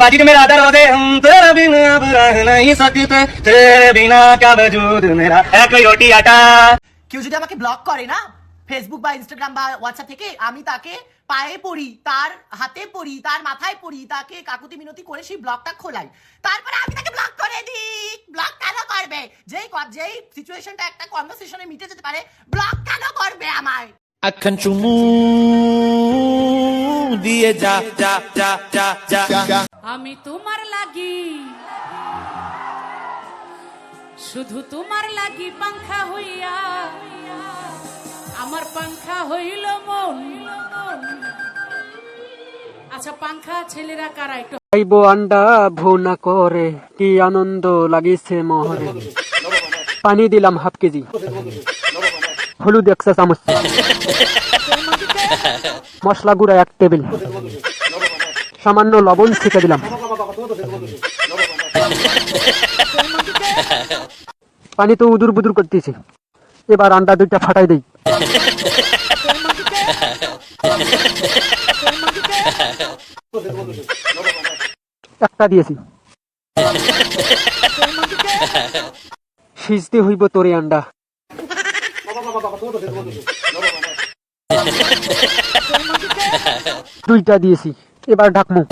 बाजी मेरा दर्द हम तेरे बिना अब रह नहीं सकते तेरे बिना क्या वजूद मेरा एक रोटी आटा। কেউ যদি আমাকে ব্লক করে না ফেসবুক বা ইনস্টাগ্রাম বা হোয়াটসঅ্যাপ থেকে, আমি তাকে পায়ে পড়ি, তার হাতে পড়ি, তার মাথায় পড়ি, তাকে কাকুতি মিনতি করে সেই ব্লকটা খোলাই, তারপরে আমি তাকে ব্লক করে দিই। ব্লক কেন করবে? যেই সিচুয়েশনটা একটা কনভারসেশনে মিটে যেতে পারে, ব্লক কেন করবে আমায়? আখান চুমু দিয়ে যা যা যা যা যা। আমি তোমার লাগি, শুধু তোমার লাগি পাংখা হইয়া, আমার পাংখা হইল মন। আচ্ছা পাংখা ছেলেরা কারা একটু খাইবো আন্ডা ভুনা করে, কি আনন্দ লাগিছে মহরে। পানি দিলাম হাফ কেজি, হলুদ 1 চা চামচ, মশলা গুঁড়া 1 টেবিল, সামান্য লবণ ছিটে দিলাম। পানি তো উদুর বুদুর করতেছে, এবার আন্ডা 2টা ফাটাই দেই। একটা দিয়েছি, সিজতে হইব তোরে আন্ডা। দুইটা দিয়েছি, এবার ঢাকমু।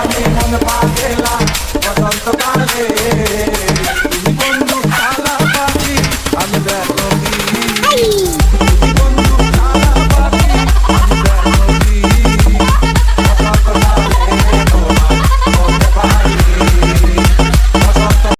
আমি মন পাগলা বসন্ত কালে